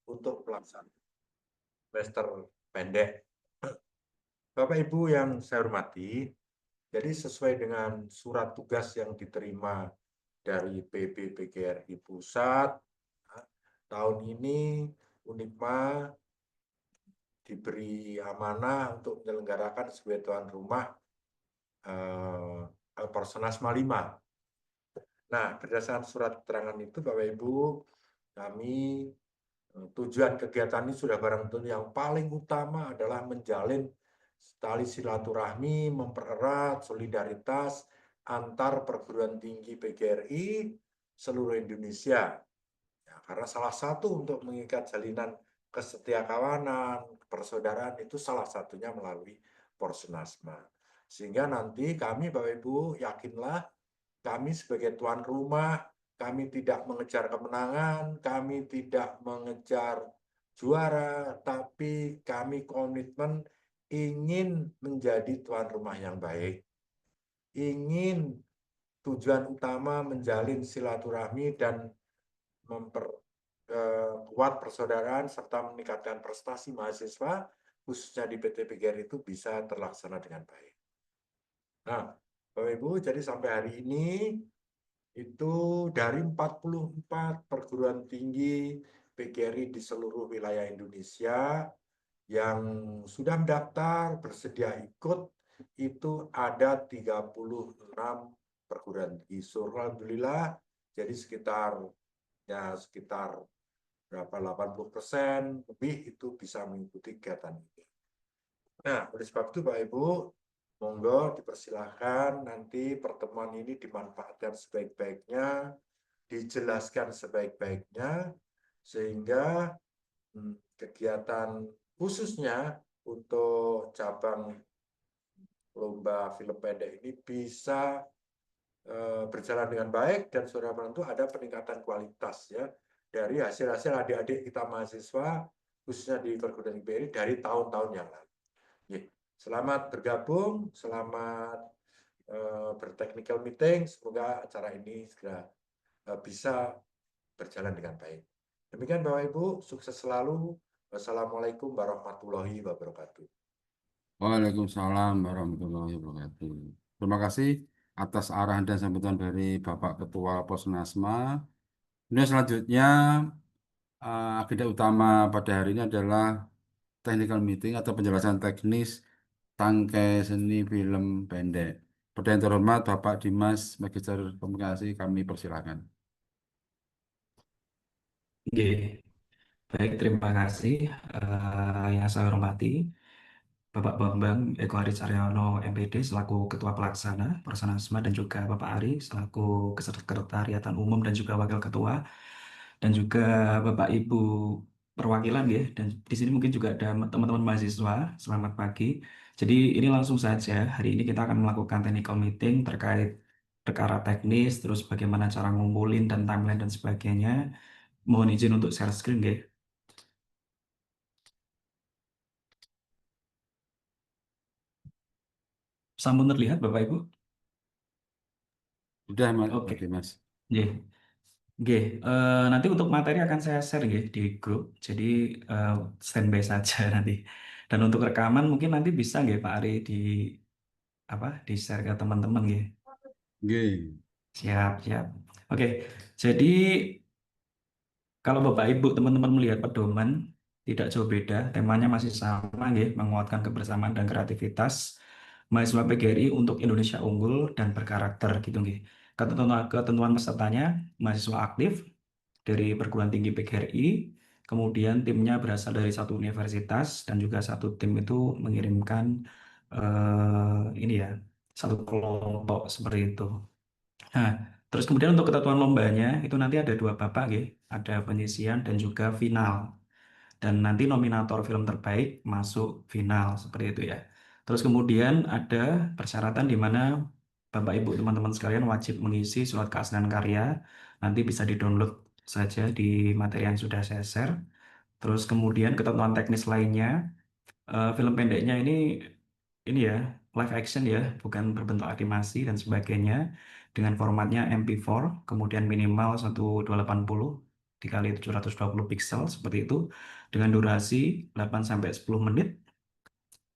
untuk pelaksanaan semester pendek. Bapak Ibu yang saya hormati, jadi sesuai dengan surat tugas yang diterima dari PBPGRI Pusat, tahun ini Unipma diberi amanah untuk menyelenggarakan sebagai tuan rumah Personasma 5. Nah, berdasarkan surat keterangan itu, Bapak Ibu, kami tujuan kegiatan ini sudah barang tentu yang paling utama adalah menjalin tali silaturahmi, mempererat solidaritas antar perguruan tinggi PGRI seluruh Indonesia. Ya, karena salah satu untuk mengikat jalinan kesetiakawanan, persaudaraan itu salah satunya melalui Porsenasma. Sehingga nanti kami Bapak Ibu yakinlah kami sebagai tuan rumah, kami tidak mengejar kemenangan, kami tidak mengejar juara, tapi kami komitmen ingin menjadi tuan rumah yang baik. Ingin tujuan utama menjalin silaturahmi dan memperkuat persaudaraan serta meningkatkan prestasi mahasiswa, khususnya di PT PGRI itu bisa terlaksana dengan baik. Nah, Bapak Ibu, jadi sampai hari ini itu dari 44 perguruan tinggi PGRI di seluruh wilayah Indonesia yang sudah mendaftar, bersedia ikut, itu ada 36 perguruan tinggi. Alhamdulillah, jadi sekitar berapa 80% lebih itu bisa mengikuti kegiatan ini. Nah, oleh sebab itu Pak Ibu, monggo dipersilahkan nanti pertemuan ini dimanfaatkan sebaik-baiknya, dijelaskan sebaik-baiknya, sehingga kegiatan khususnya untuk cabang lomba film pendek ini bisa berjalan dengan baik dan saudara menentu ada peningkatan kualitas ya dari hasil-hasil adik-adik kita mahasiswa khususnya di perguruan tinggi PGRI dari tahun-tahun yang lalu. Selamat bergabung, selamat bertechnical meeting. Semoga acara ini segera bisa berjalan dengan baik. Demikian Bapak Ibu, sukses selalu. Wassalamualaikum warahmatullahi wabarakatuh. Waalaikumsalam warahmatullahi wabarakatuh. Terima kasih atas arahan dan sambutan dari Bapak Ketua Posnasma. Kemudian selanjutnya agenda utama pada hari ini adalah technical meeting atau penjelasan teknis tangkai seni film pendek. Pada yang terhormat Bapak Dimas, Magister Komunikasi, kami persilakan. Oke, baik, terima kasih. Yang saya hormati Bapak Bambang Eko Aris Aryono MPD selaku Ketua Pelaksana Persanasma dan juga Bapak Ari selaku Kesekretariatan Umum dan juga Wakil Ketua dan juga Bapak Ibu perwakilan ya, dan di sini mungkin juga ada teman-teman mahasiswa. Selamat pagi. Jadi ini langsung saja, hari ini kita akan melakukan technical meeting terkait perkara teknis, terus bagaimana cara ngumpulin dan timeline dan sebagainya. Mohon izin untuk share screen ya. Sampun terlihat Bapak Ibu? Sudah, Mas Oke. Dimas. Nggih. Nggih, nanti untuk materi akan saya share nggih di grup. Jadi standby saja nanti. Dan untuk rekaman mungkin nanti bisa nggih Pak Ari di share ke teman-teman nggih. Nggih. Siap, siap. Oke. Jadi kalau Bapak Ibu teman-teman melihat pedoman tidak jauh beda, temanya masih sama nggih, menguatkan kebersamaan dan kreativitas mahasiswa PGRI untuk Indonesia unggul dan berkarakter gitu nggih. Ketentuan pesertanya mahasiswa aktif dari perguruan tinggi PGRI, kemudian timnya berasal dari satu universitas dan juga satu tim itu mengirimkan ini ya, satu kelompok seperti itu. Nah, terus kemudian untuk ketentuan lombanya itu nanti ada dua babak ya, ada penyisian dan juga final. Dan nanti nominator film terbaik masuk final seperti itu ya. Terus kemudian ada persyaratan di mana Bapak Ibu teman-teman sekalian wajib mengisi surat keaslian karya. Nanti bisa di-download saja di materi yang sudah saya share. Terus kemudian ketentuan teknis lainnya, film pendeknya ini ya live action ya, bukan berbentuk animasi dan sebagainya dengan formatnya MP4, kemudian minimal 1280 dikali 720 pixel seperti itu dengan durasi 8 sampai 10 menit.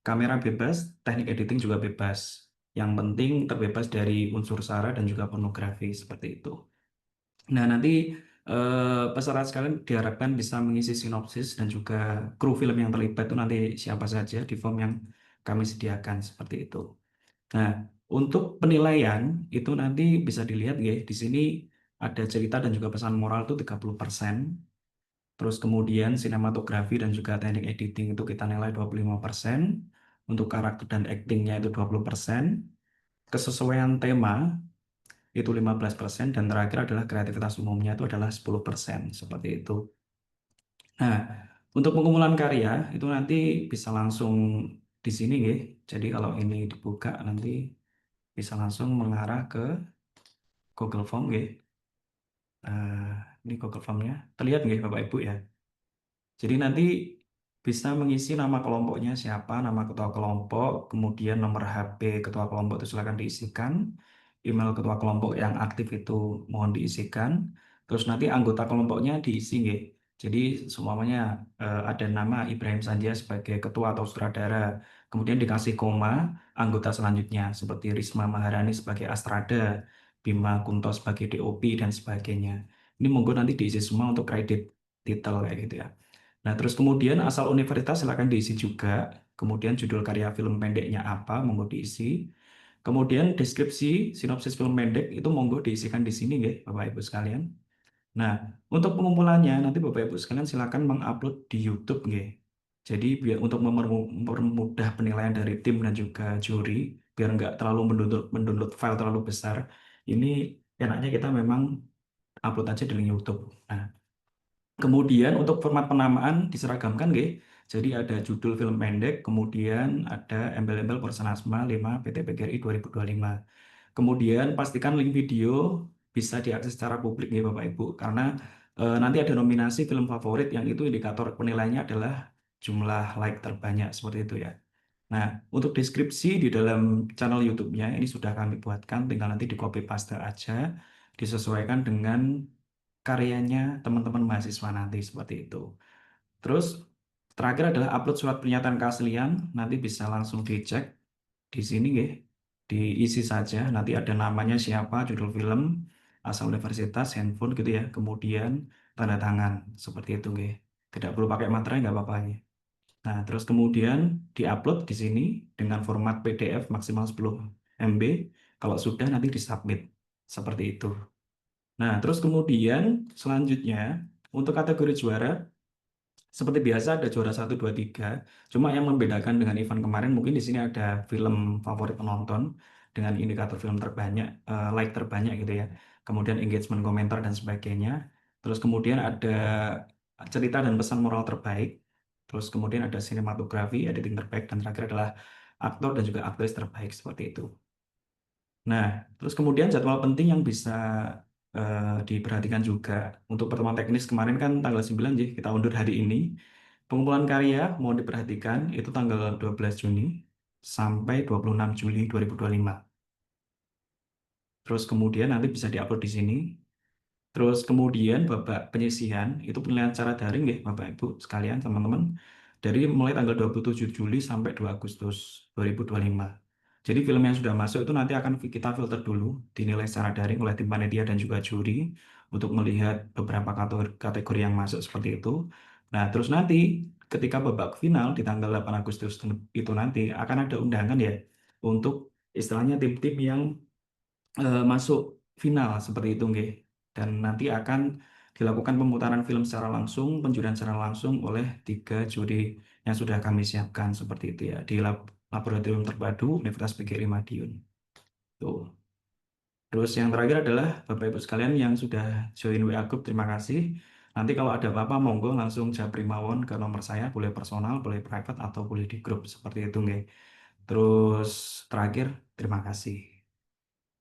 Kamera bebas, teknik editing juga bebas. Yang penting terbebas dari unsur sara dan juga pornografi seperti itu. Nah, nanti peserta sekalian diharapkan bisa mengisi sinopsis dan juga kru film yang terlibat itu nanti siapa saja di form yang kami sediakan seperti itu. Nah, untuk penilaian itu nanti bisa dilihat ya, di sini ada cerita dan juga pesan moral itu 30%. Terus kemudian sinematografi dan juga teknik editing itu kita nilai 25%. Untuk karakter dan aktingnya itu 20%. Kesesuaian tema itu 15%. Dan terakhir adalah kreativitas umumnya itu adalah 10%. Seperti itu. Nah, untuk pengumpulan karya itu nanti bisa langsung di sini ya. Jadi kalau ini dibuka nanti bisa langsung mengarah ke Google Form ya. Ini Google Form-nya. Terlihat nggih Bapak Ibu ya. Jadi nanti bisa mengisi nama kelompoknya siapa, nama ketua kelompok, kemudian nomor HP ketua kelompok itu silakan diisikan, email ketua kelompok yang aktif itu mohon diisikan, terus nanti anggota kelompoknya diisi nggih. Jadi semuanya ada nama Ibrahim Sanjaya sebagai ketua atau sutradara, kemudian dikasih koma anggota selanjutnya seperti Risma Maharani sebagai Astrada, Bima Kunto sebagai DOP dan sebagainya. Ini monggo nanti diisi semua untuk kredit titel kayak gitu ya. Nah, terus kemudian asal universitas silakan diisi juga. Kemudian judul karya film pendeknya apa, monggo diisi. Kemudian deskripsi, sinopsis film pendek itu monggo diisikan di sini ya, Bapak Ibu sekalian. Nah, untuk pengumpulannya nanti Bapak Ibu sekalian silakan mengupload di YouTube nggih. Jadi biar untuk mempermudah penilaian dari tim dan juga juri, biar nggak terlalu mendownload file terlalu besar, ini enaknya kita memang upload aja di YouTube. Nah, kemudian untuk format penamaan diseragamkan nggih. Jadi ada judul film pendek, kemudian ada embel-embel Persenasma 5 PT PGRI 2025. Kemudian pastikan link video bisa diakses secara publik ya Bapak Ibu, karena nanti ada nominasi film favorit yang itu indikator penilaiannya adalah jumlah like terbanyak seperti itu ya. Nah, untuk deskripsi di dalam channel YouTube-nya ini sudah kami buatkan, tinggal nanti di copy paste aja, disesuaikan dengan karyanya teman-teman mahasiswa nanti seperti itu. Terus terakhir adalah upload surat pernyataan keaslian, nanti bisa langsung dicek di sini nggih. Diisi saja, nanti ada namanya siapa, judul film, asal universitas, handphone gitu ya. Kemudian tanda tangan seperti itu nggih. Tidak perlu pakai materai nggak apa-apa ya. Nah, terus kemudian diupload di sini dengan format PDF maksimal 10 MB. Kalau sudah nanti disubmit seperti itu. Nah, terus kemudian selanjutnya untuk kategori juara seperti biasa ada juara 1, 2, 3. Cuma yang membedakan dengan event kemarin mungkin di sini ada film favorit penonton dengan indikator film terbanyak, like terbanyak gitu ya. Kemudian engagement komentar dan sebagainya. Terus kemudian ada cerita dan pesan moral terbaik. Terus kemudian ada sinematografi, editing terbaik, dan terakhir adalah aktor dan juga aktris terbaik seperti itu. Nah, terus kemudian jadwal penting yang bisa diperhatikan juga. Untuk pertemuan teknis kemarin kan tanggal 9 ya, kita undur hari ini. Pengumpulan karya mau diperhatikan itu tanggal 12 Juni sampai 26 Juli 2025. Terus kemudian nanti bisa diupload di sini. Terus kemudian babak penyisihan itu penilaian secara daring ya Bapak Ibu sekalian teman-teman. Dari mulai tanggal 27 Juli sampai 2 Agustus 2025. Jadi film yang sudah masuk itu nanti akan kita filter dulu, dinilai secara daring oleh tim panitia dan juga juri untuk melihat beberapa kategori yang masuk seperti itu. Nah, terus nanti ketika babak final di tanggal 8 Agustus itu nanti akan ada undangan ya untuk istilahnya tim-tim yang masuk final seperti itu nggih. Dan nanti akan dilakukan pemutaran film secara langsung, penjurian secara langsung oleh 3 juri yang sudah kami siapkan seperti itu ya di Laboratorium Terpadu Universitas PGRI Madiun. Tuh. Terus yang terakhir adalah Bapak Ibu sekalian yang sudah join WA Group, terima kasih. Nanti kalau ada apa-apa monggo langsung japri mawon ke nomor saya, boleh personal, boleh private atau boleh di grup seperti itu nggih. Terus terakhir terima kasih.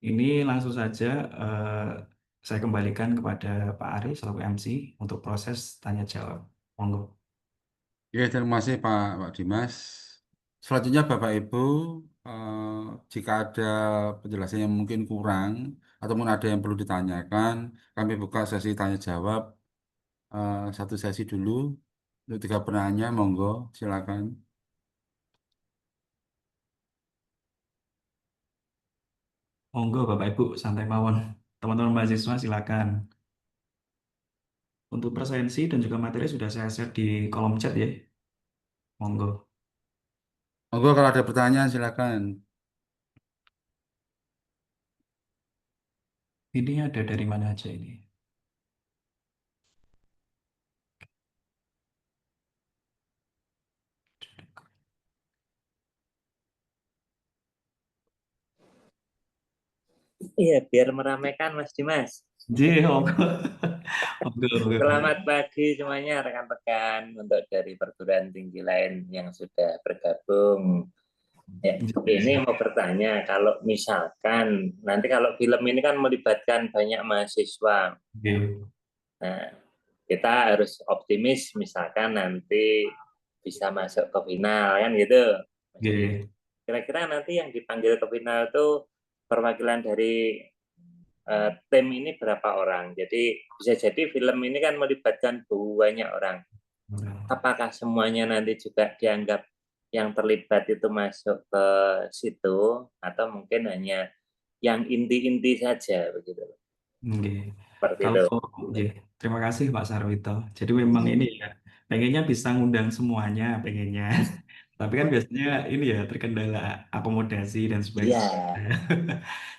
Ini langsung saja saya kembalikan kepada Pak Ari selaku MC untuk proses tanya jawab. Monggo. Ya, terima kasih Pak Dimas. Selanjutnya Bapak Ibu, jika ada penjelasan yang mungkin kurang ataupun ada yang perlu ditanyakan, kami buka sesi tanya jawab satu sesi dulu untuk 3 penanya, monggo silakan. Monggo Bapak Ibu santai mawon. Teman-teman mahasiswa silakan. Untuk presensi dan juga materi sudah saya share di kolom chat ya. Monggo. Monggo kalau ada pertanyaan silakan. Ini ada dari mana aja ini? Iya, biar meramaikan Mas Dimas. Monggo. Monggo. Selamat pagi semuanya rekan-rekan untuk dari perguruan tinggi lain yang sudah bergabung. Ya, ini mau bertanya, kalau misalkan nanti kalau film ini kan melibatkan banyak mahasiswa, Oke. nah kita harus optimis misalkan nanti bisa masuk ke final kan gitu. Oke. Kira-kira nanti yang dipanggil ke final itu perwakilan dari tim ini berapa orang. Jadi bisa jadi film ini kan melibatkan banyak orang. Apakah semuanya nanti juga dianggap yang terlibat itu masuk ke situ atau mungkin hanya yang inti-inti saja begitu. Oke. Seperti Kalau itu. oke, terima kasih Pak Sarwito. Jadi memang ini ya, pengennya bisa ngundang semuanya, pengennya. Tapi kan biasanya ini ya terkendala akomodasi dan Iya. sebagainya.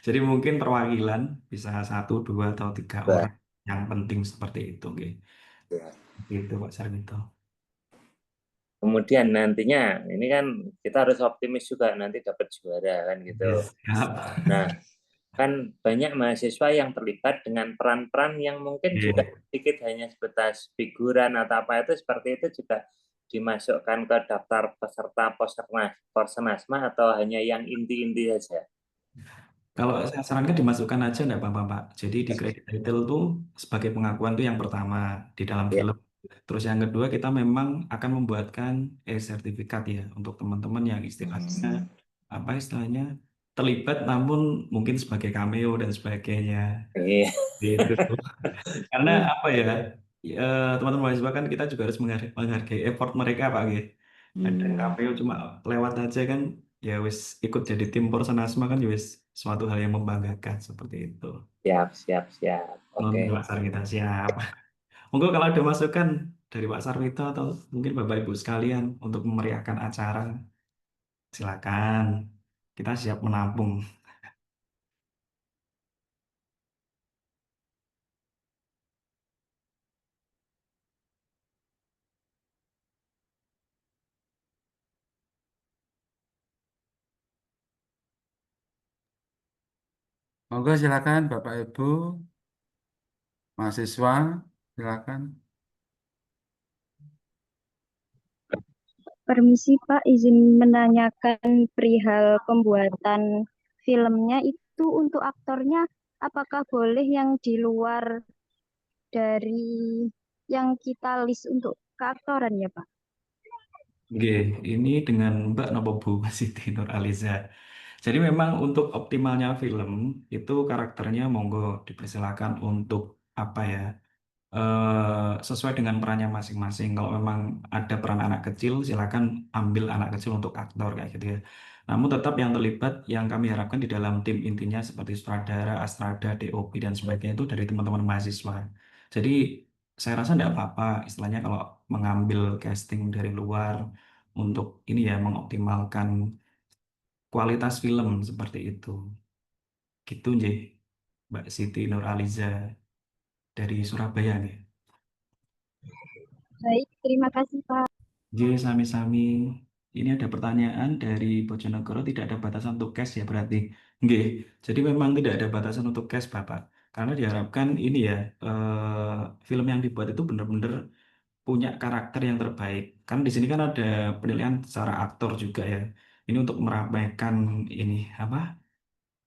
Jadi mungkin perwakilan bisa 1, 2, atau 3 orang yang penting seperti itu. Oke. Itu Pak Sarwito. Kemudian nantinya ini kan kita harus optimis juga nanti dapat juara kan gitu. Yes, siap. Nah, kan banyak mahasiswa yang terlibat dengan peran-peran yang mungkin juga sedikit hanya sebatas figuran atau apa itu seperti itu juga dimasukkan ke daftar peserta Posernasma atau hanya yang inti-inti saja. Kalau saya sarankan dimasukkan aja enggak apa-apa, Pak. Jadi di kredit title tuh sebagai pengakuan tuh yang pertama di dalam Ya. film. Terus yang kedua kita memang akan membuatkan e-sertifikat ya untuk teman-teman yang istilahnya apa istilahnya terlibat namun mungkin sebagai cameo dan sebagainya. Iya. Gitu. Karena apa ya? Teman-teman mahasiswa kan kita juga harus menghargai effort mereka, Pak. Gitu. Ada cameo cuma lewat aja kan ya wis ikut jadi tim Porsenasma kan ya wis suatu hal yang membanggakan seperti itu. Siap, siap, siap. Oke. Pak Sarwito siap. Monggo kalau ada masukan dari Pak Sarwito atau mungkin Bapak Ibu sekalian untuk memeriahkan acara, silakan. Kita siap menampung. Monggo silakan Bapak Ibu mahasiswa silakan. Permisi Pak, izin menanyakan perihal pembuatan filmnya itu untuk aktornya apakah boleh yang di luar dari yang kita list untuk keaktoran ya Pak? Oke, ini dengan Mbak Nopo Bu Siti Nur Aliza. Jadi memang untuk optimalnya film itu karakternya monggo dipersilakan untuk apa ya sesuai dengan perannya masing-masing. Kalau memang ada peran anak kecil, silakan ambil anak kecil untuk aktor kayak gitu ya. Namun tetap yang terlibat yang kami harapkan di dalam tim intinya seperti sutradara, astrada, DOP dan sebagainya itu dari teman-teman mahasiswa. Jadi saya rasa tidak apa-apa istilahnya kalau mengambil casting dari luar untuk ini ya mengoptimalkan kualitas film seperti itu. Gitu nggih, Mbak Siti Nuraliza dari Surabaya nih. Baik, terima kasih Pak. J, sami-sami. Ini ada pertanyaan dari Bojonegoro, tidak ada batasan untuk cash ya berarti. Nggih. Jadi memang tidak ada batasan untuk cash, Bapak. Karena diharapkan ini ya, film yang dibuat itu benar-benar punya karakter yang terbaik. Kan di sini kan ada penilaian secara aktor juga ya. Ini untuk meramaikan ini apa?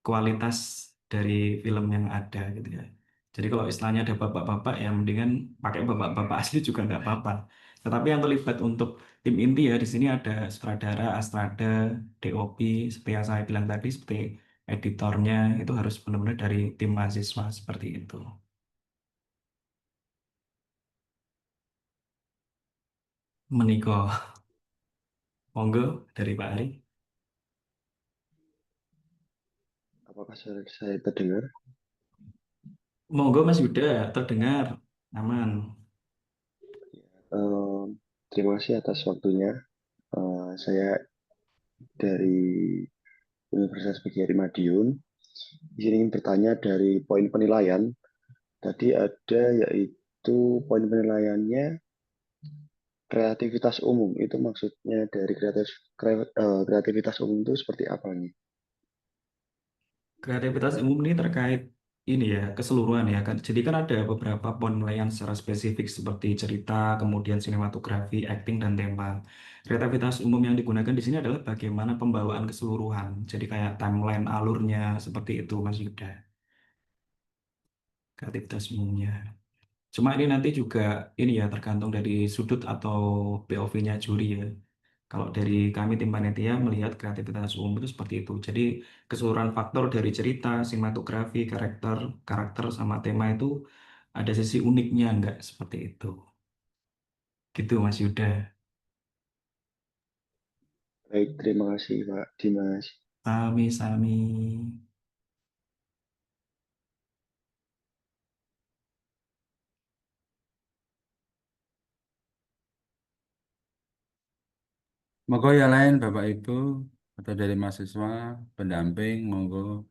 Kualitas dari film yang ada gitu ya. Jadi kalau istilahnya ada bapak-bapak ya mendingan pakai bapak-bapak asli juga nggak apa-apa. Tetapi yang terlibat untuk tim inti ya di sini ada sutradara, astrada, DOP, seperti yang saya bilang tadi seperti editornya itu harus benar-benar dari tim mahasiswa seperti itu. Menika. Monggo dari Pak Ari. Apakah saya terdengar? Monggo Mas Yuda, terdengar. Aman. Terima kasih atas waktunya. Saya dari Universitas PGRI Madiun. Di sini ingin bertanya dari poin penilaian. Tadi ada yaitu poin penilaiannya kreativitas umum. Itu maksudnya dari kreativitas umum itu seperti apa nih? Kreativitas umum ini terkait ini ya, keseluruhan ya kan. Jadi kan ada beberapa penilaian secara spesifik seperti cerita, kemudian sinematografi, acting, dan tema. Kreativitas umum yang digunakan di sini adalah bagaimana pembawaan keseluruhan. Jadi kayak timeline, alurnya, seperti itu Mas Yuda. Kreativitas umumnya. Cuma ini nanti juga ini ya tergantung dari sudut atau POV-nya juri ya. Kalau dari kami tim panitia melihat kreativitas umum itu seperti itu. Jadi keseluruhan faktor dari cerita, sinematografi, karakter sama tema itu ada sisi uniknya enggak seperti itu. Gitu Mas Yuda. Baik, terima kasih Pak Dimas. Sami-sami. Monggo yang lain Bapak Ibu atau dari mahasiswa, pendamping, monggo.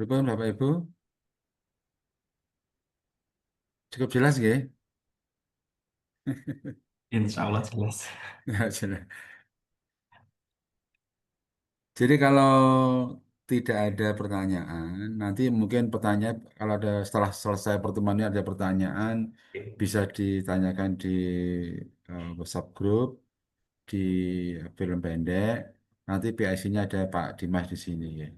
Berikut Bapak Ibu, cukup jelas nggih? Insya Allah jelas. Ya, jelas. Jadi kalau tidak ada pertanyaan, nanti mungkin pertanyaan kalau ada setelah selesai pertemuan ini ada pertanyaan bisa ditanyakan di WhatsApp grup, di film pendek. Nanti PIC-nya ada Pak Dimas di sini ya.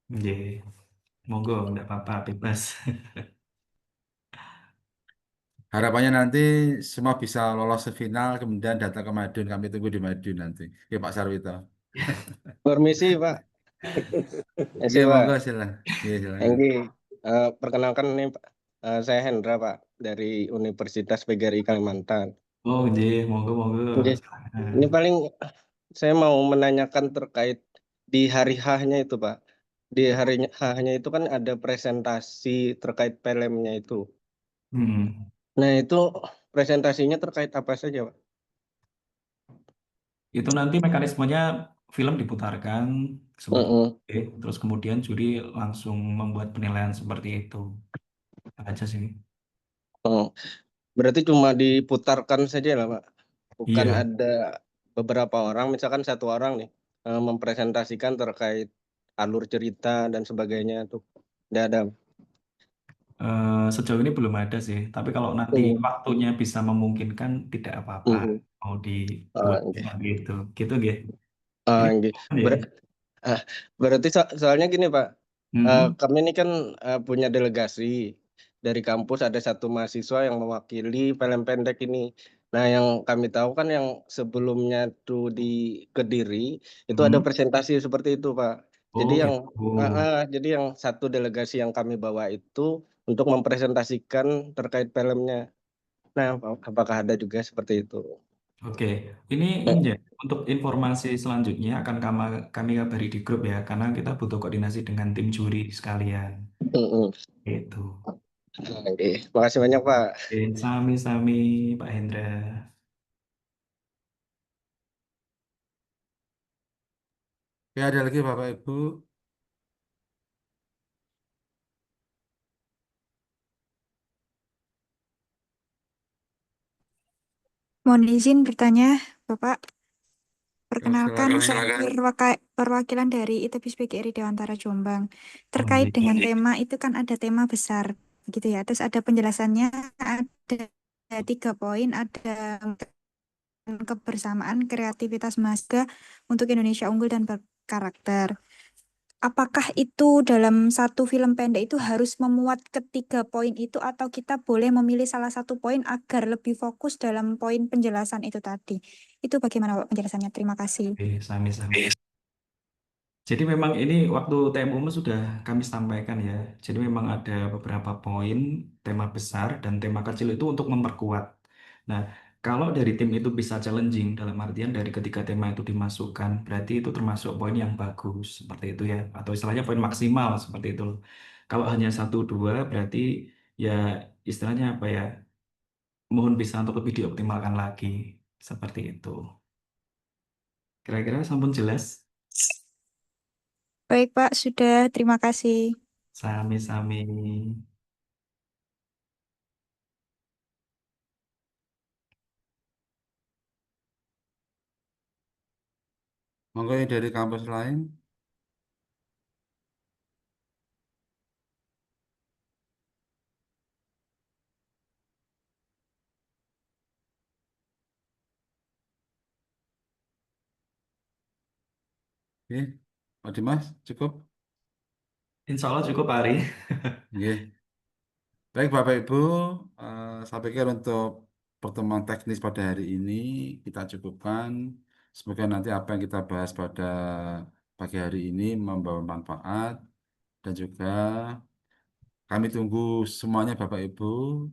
Nggih. Monggo, enggak apa-apa, bebas. Harapannya nanti semua bisa lolos ke final, kemudian datang ke Madiun. Kami tunggu di Madiun nanti. Ya Pak Sarwito. Permisi Pak, Iya, Permisi Pak. monggo silakan. Iya, silakan. Enggi, perkenalkan ini Pak, saya Hendra Pak dari Universitas PGRI Kalimantan. Oh, nggih, monggo. Oke. Ini paling saya mau menanyakan terkait di hari H-nya itu Pak. Di hari H-nya itu kan ada presentasi terkait filmnya itu. Hmm. Nah itu presentasinya terkait apa saja Pak? Itu nanti mekanismenya film diputarkan sebagai terus kemudian juri langsung membuat penilaian seperti itu. Aja sih. Berarti cuma diputarkan saja lah Pak. Bukan Iya. ada beberapa orang, misalkan satu orang nih mempresentasikan terkait alur cerita dan sebagainya tuh. Tidak ada. Sejauh ini belum ada sih, tapi kalau nanti waktunya bisa memungkinkan tidak apa-apa mau dibuat seperti itu, gitu gitu. Berarti soalnya gini Pak, Mhm. kami ini kan punya delegasi dari kampus, ada satu mahasiswa yang mewakili film pendek ini. Nah yang kami tahu kan yang sebelumnya tuh di Kediri itu ada presentasi seperti itu Pak. Jadi Oh yang gitu. jadi yang satu delegasi yang kami bawa itu untuk mempresentasikan terkait filmnya. Nah apakah ada juga seperti itu? Oke, ini ya, untuk informasi selanjutnya akan kami kabari di grup ya, karena kita butuh koordinasi dengan tim juri sekalian. Itu. Oke, makasih banyak Pak. Sami-sami Pak Hendra. Ya, ada lagi Bapak Ibu. Mohon izin bertanya, Bapak. Perkenalkan, Silakan. saya perwakilan dari ITBIS PGRI Dewantara Jombang. Terkait dengan tema itu kan ada tema besar, gitu ya. Terus ada penjelasannya, ada 3 poin, ada kebersamaan, kreativitas mahasiswa untuk Indonesia unggul dan karakter. Apakah itu dalam satu film pendek itu harus memuat ketiga poin itu atau kita boleh memilih salah satu poin agar lebih fokus dalam poin penjelasan itu tadi? Itu bagaimana Pak penjelasannya? Terima kasih. Oke, sami-sami. Jadi memang ini waktu TMUM sudah kami sampaikan ya. Jadi memang ada beberapa poin tema besar dan tema kecil itu untuk memperkuat. Nah, kalau dari tim itu bisa challenging dalam artian dari ketiga tema itu dimasukkan, berarti itu termasuk poin yang bagus seperti itu ya. Atau istilahnya poin maksimal seperti itu. Kalau hanya satu dua berarti ya istilahnya apa ya? Mohon bisa untuk lebih dioptimalkan lagi seperti itu. Kira-kira sampun jelas? Baik Pak, sudah. Terima kasih. Sami-sami. Monggo yang dari kampus lain. Oke, Pak Dimas, cukup? Insya Allah cukup Ari. Oke. Baik Bapak Ibu, saya pikir untuk pertemuan teknis pada hari ini kita cukupkan. Semoga nanti apa yang kita bahas pada pagi hari ini membawa manfaat dan juga kami tunggu semuanya Bapak Ibu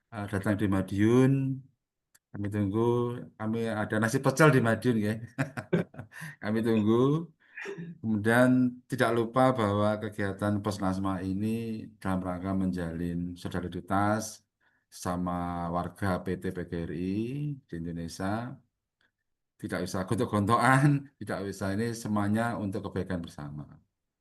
datang di Madiun. Kami tunggu, kami ada nasi pecel di Madiun ya. Kami tunggu. Kemudian tidak lupa bahwa kegiatan Posnasma ini dalam rangka menjalin solidaritas sama warga PT PGRI di Indonesia. Tidak usah gontok-gontokan, tidak usah ini semuanya untuk kebaikan bersama.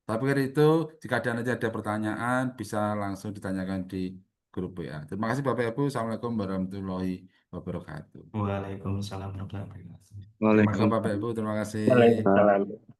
Tapi kan itu jika ada nanti ada pertanyaan bisa langsung ditanyakan di grup WA. Terima kasih Bapak Ibu. Assalamualaikum warahmatullahi wabarakatuh. Waalaikumsalam warahmatullahi wabarakatuh. Terima kasih Waalaikumsalam. Bapak Ibu. Terima kasih. Waalaikumsalam.